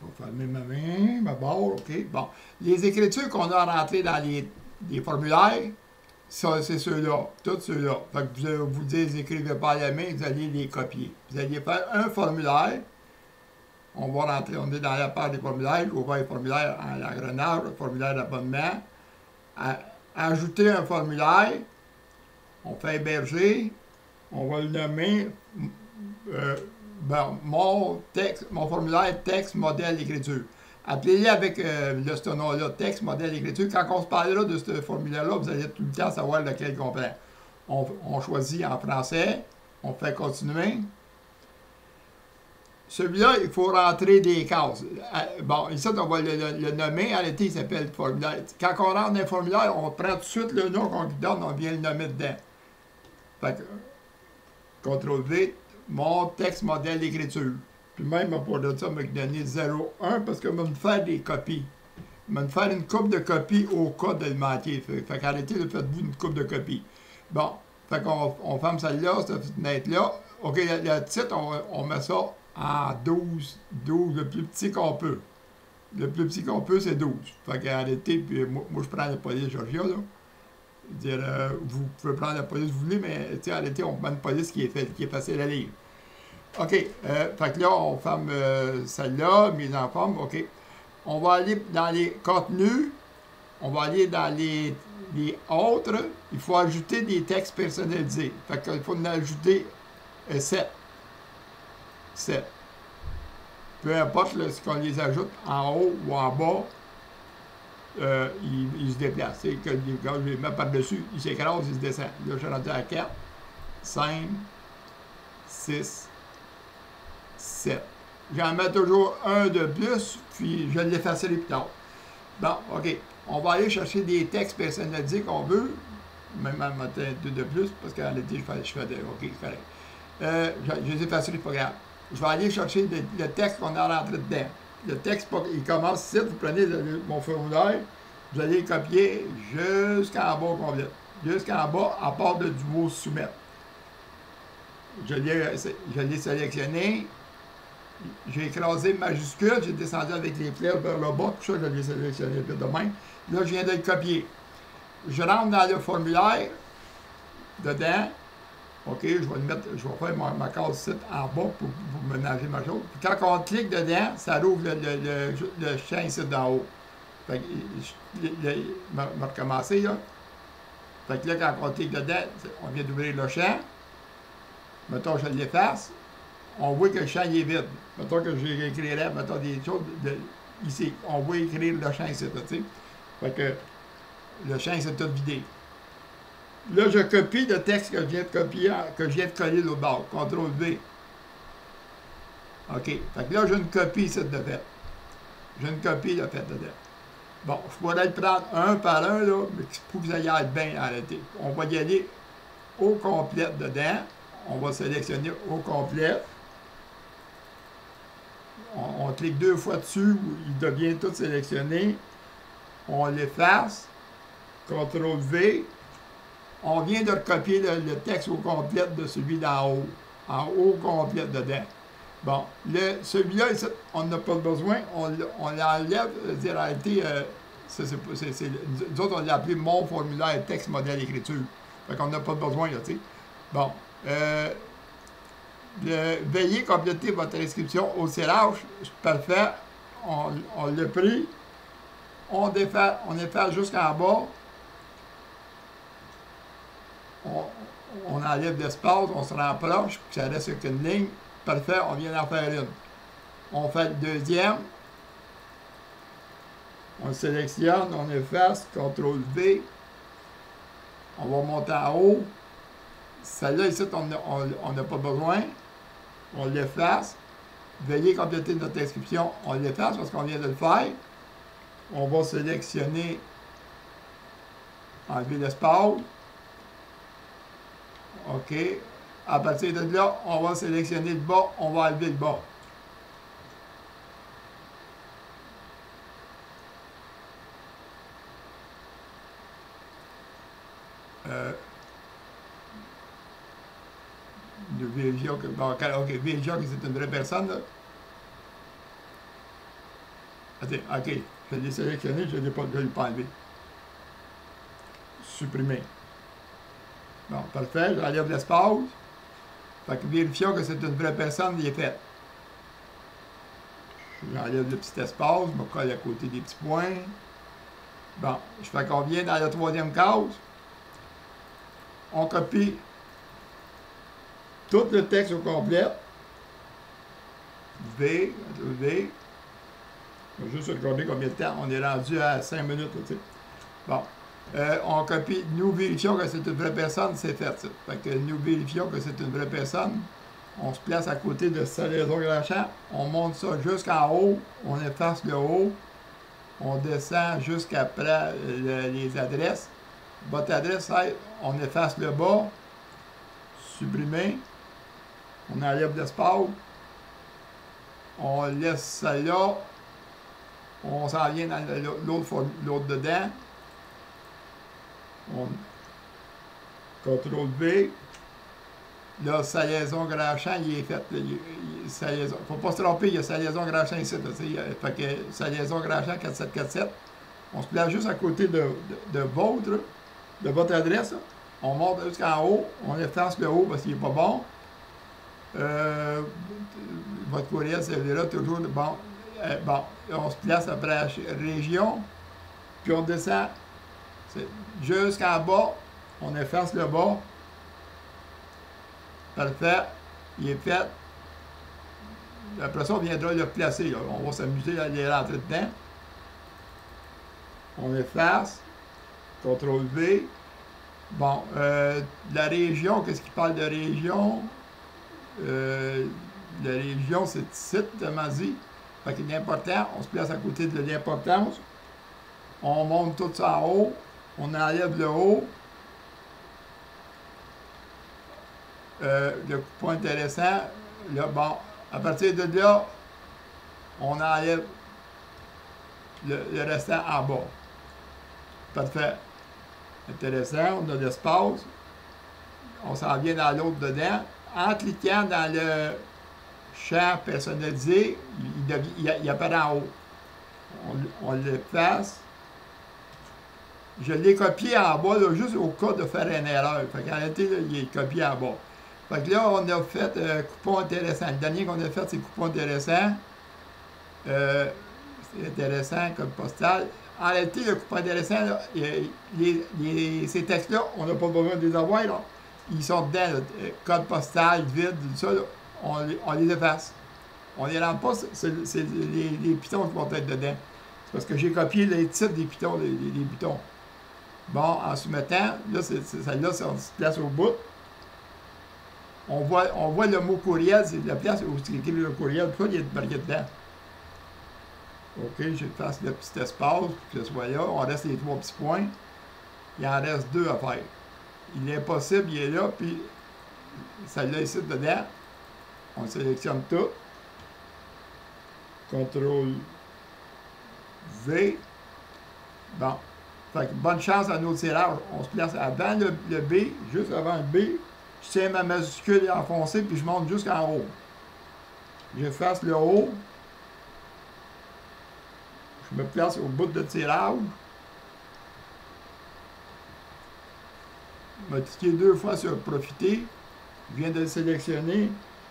Je vais fermer ma main, ma barre, OK. Bon. Les écritures qu'on a rentrées dans les formulaires, ça, c'est ceux-là, tous ceux-là. Fait que vous les écrivez pas à la main, vous allez les copier. Vous allez faire un formulaire. On va rentrer, on est dans la part des formulaires. Je vais voir les formulaires en engrenage, le formulaire d'abonnement. Ajouter un formulaire. On fait héberger. On va le nommer mon formulaire texte, modèle, écriture. Appelez-les avec ce nom-là, texte, modèle, écriture. Quand on se parlera de ce formulaire-là, vous allez tout le temps savoir lequel on prend. On choisit en français, on fait continuer. Celui-là, il faut rentrer des cases. Bon, ici, on va le nommer. En réalité, il s'appelle formulaire. Quand on rentre dans un formulaire, on prend tout de suite le nom qu'on lui donne, on vient le nommer dedans. Fait que, CTRL-V, mon texte, modèle, écriture. Puis même, pour de ça, me donner 0,1 parce que je vais me faire des copies. Je vais me faire une coupe de copies au cas de le manquer. Fait qu'arrêtez, faites-vous une coupe de copies. Bon, fait qu'on ferme celle-là, cette fenêtre-là. OK, le titre, on met ça en 12, le plus petit qu'on peut. Le plus petit qu'on peut, c'est 12. Fait qu'arrêtez, puis moi, je prends la police Georgia, là. Dire, vous pouvez prendre la police vous voulez, mais arrêtez, on prend une police qui est facile à lire. OK, fait que là, on ferme celle-là, mise en forme, OK. On va aller dans les contenus, on va aller dans les autres, il faut ajouter des textes personnalisés. Fait qu'il faut en ajouter 7. 7. Peu importe ce qu'on les ajoute en haut ou en bas, il se déplace. Quand je les mets par-dessus, il s'écrase, il se descend. Là, je suis rendu à 4, 5, 6, 7. J'en mets toujours un de plus, puis je l'effacerai plus tard. Bon, OK. On va aller chercher des textes personnalisés qu'on veut. Même en mettre deux de plus, parce qu'en réalité, je fais de. OK, c'est correct. Je les effacerai, pas grave. Je vais aller chercher le texte qu'on a rentré dedans. Le texte, il commence ici, vous prenez mon formulaire, vous allez le copier jusqu'en bas complet. Jusqu'en bas, à part du mot soumettre. Je l'ai sélectionné. J'ai écrasé majuscule, j'ai descendu avec les flèches vers le bas, tout ça, je l'ai sélectionné de même. Là, je viens de le copier. Je rentre dans le formulaire, dedans. OK, je vais faire ma case site en bas pour ménager ma chose. Puis quand on clique dedans, ça rouvre le champ ici d'en haut. Fait que, je vais recommencer, là. Fait que là, quand on clique dedans, on vient d'ouvrir le champ. Mettons, je l'efface. On voit que le champ il est vide. Mettons que j'écrirais, mettons des choses ici. On voit écrire le champ ici, tu sais. Fait que le champ c'est tout vidé. Là, je copie le texte que je viens de copier, que je viens de coller l'autre bord. CTRL-V. OK. Fait que là, j'ai une copie ici de fait. J'ai une copie de fait dedans. Bon, je pourrais le prendre un par un, là, mais pour que ça y aille bien arrêté. On va y aller au complet dedans. On va sélectionner au complet. On clique 2 fois dessus, il devient tout sélectionné. On l'efface. CTRL-V. On vient de recopier le texte au complet de celui d'en haut. En haut complet dedans. Bon, celui-là, on n'a pas besoin. On l'enlève. En réalité, nous autres, on l'a appelé mon formulaire texte, modèle, écriture. Fait qu'on n'a pas besoin, là, tu sais. Bon. Veuillez compléter votre inscription au CELACH. Parfait. On l'a pris. On efface jusqu'en bas. On enlève l'espace, on se rapproche, puis ça reste qu'une ligne. Parfait, on vient d'en faire une. On fait le deuxième. On le sélectionne, on efface, CTRL-V. On va monter en haut. Celle-là, ici, on n'a pas besoin. On l'efface. Veuillez compléter notre inscription. On l'efface parce qu'on vient de le faire. On va sélectionner, enlever l'espace. OK. À partir de là, on va sélectionner le bas, on va enlever le bas. Vérifions que, bon, OK, vérifions que c'est une vraie personne, là. OK. Je l'ai sélectionné, je ne l'ai pas enlevé. Supprimer. Bon, parfait. J'enlève l'espace. Fait que vérifions que c'est une vraie personne, il est fait. J'enlève le petit espace, je me colle à côté des petits points. Bon, je fais combien dans la troisième case? On copie tout le texte au complet. V. Je vais juste regarder combien de temps. On est rendu à 5 minutes. Là, tu sais. Bon. On copie. Nous vérifions que c'est une vraie personne. C'est fait, ça. Fait que nous vérifions que c'est une vraie personne. On se place à côté de salaison grand-champ. On monte ça jusqu'en haut. On efface le haut. On descend jusqu'après les adresses. Votre adresse, on efface le bas. Supprimer. On enlève l'espace. On laisse ça là. On s'en vient dans l'autre dedans. On CTRL-V. Là, salaison grand-champ, il est fait. Salaison. Faut pas se tromper, il y a salaison grand-champ ici. Fait que salaison grand-champ 4747. On se place juste à côté de votre adresse. Là. On monte jusqu'en haut. On efface le haut parce qu'il n'est pas bon. Votre courriel, c'est là toujours. Bon, on se place après la région. Puis on descend jusqu'en bas. On efface le bas. Parfait. Il est fait. Après ça, on viendra le placer. Là. On va s'amuser à aller rentrer dedans. On efface. CTRL-V. Bon, la région, qu'est-ce qui parle de région? La région, c'est site, tellement dit. Fait qu'il est important. On se place à côté de l'importance. On monte tout ça en haut. On enlève le haut. Le coupon intéressant. Là, bon, à partir de là, on enlève le restant en bas. Parfait. Intéressant. On a de l'espace. On s'en vient dans l'autre dedans. En cliquant dans le champ personnalisé, il apparaît en haut. On l'efface. Je l'ai copié en bas, là, juste au cas de faire une erreur. Fait qu'en réalité, là, il est copié en bas. Fait que là, on a fait coupon intéressant. Le dernier qu'on a fait, c'est coupon intéressant. C'est intéressant comme postal. En réalité, le coupon intéressant, là, ces textes-là, on n'a pas besoin de les avoir. Là. Ils sont dedans, là, code postal, vide, tout ça, là, on les efface. On les rend pas, c'est les pitons qui vont être dedans. C'est parce que j'ai copié les titres des pitons, les pitons. Bon, en soumettant, là, celle-là, c'est on se place au bout. On voit le mot courriel, c'est la place où c'est écrit le courriel, pourquoi il est marqué dedans? OK, j'efface le petit espace pour que ce soit là. On reste les 3 petits points. Il en reste 2 à faire. Il est impossible, il est là, puis celle-là ici dedans. On sélectionne tout. CTRL-V. Bon. Fait que bonne chance à nos tirages. On se place avant le B, juste avant le B. Je tiens ma majuscule enfoncée, puis je monte jusqu'en haut. J'efface le haut. Je me place au bout de tirage. Je vais cliquer 2 fois sur Profiter. Je viens de le sélectionner.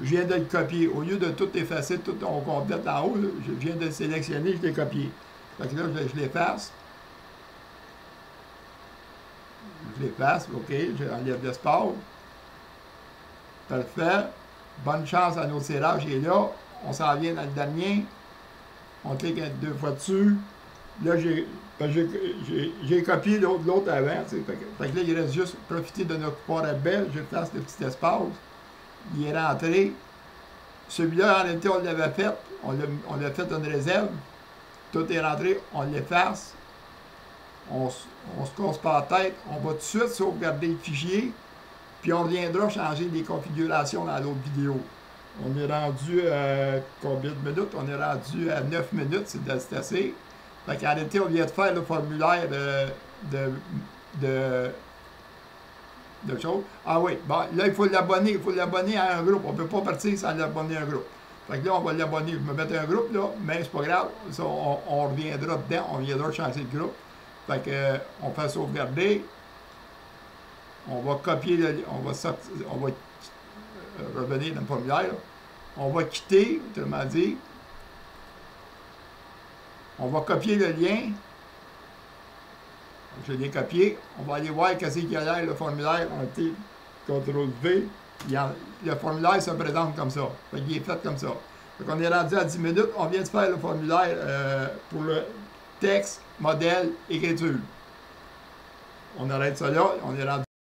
Je viens de le copier. Au lieu de tout effacer, tout on complète en haut, là, je viens de le sélectionner, je l'ai copié. Fait que là, je l'efface. Je l'efface, OK. J'enlève l'espace. Parfait. Bonne chance à nos tirages. Il est là. On s'en vient dans le dernier. On clique 2 fois dessus. Là, j'ai copié l'autre avant. Fait que là, il reste juste profiter de notre coupon rabais. Je place le petit espace. Il est rentré. Celui-là, en réalité, on l'avait fait. On l'a fait une réserve. Tout est rentré. On l'efface. On se casse pas la tête. On va tout de suite sauvegarder le fichier. Puis on reviendra changer les configurations dans l'autre vidéo. On est rendu à combien de minutes? On est rendu à 9 minutes, c'est assez. Fait qu'en réalité, on vient de faire le formulaire de choses. Ah oui, bon, là, il faut l'abonner à un groupe. On ne peut pas partir sans l'abonner à un groupe. Fait que là, on va l'abonner. Je vais me mettre un groupe, là, mais c'est pas grave. Ça, on reviendra dedans, on viendra changer de groupe. Fait que, on fait sauvegarder. On va copier, on va sortir, on va revenir dans le formulaire. Là. On va quitter, autrement dit. On va copier le lien. Je l'ai copié. On va aller voir qu'est-ce qu'il y a là, le formulaire. On dit CTRL-V. Le formulaire se présente comme ça. Fait qu'il est fait comme ça. Fait qu'on est rendu à 10 minutes. On vient de faire le formulaire pour le texte, modèle, écriture. On arrête ça là. On est rendu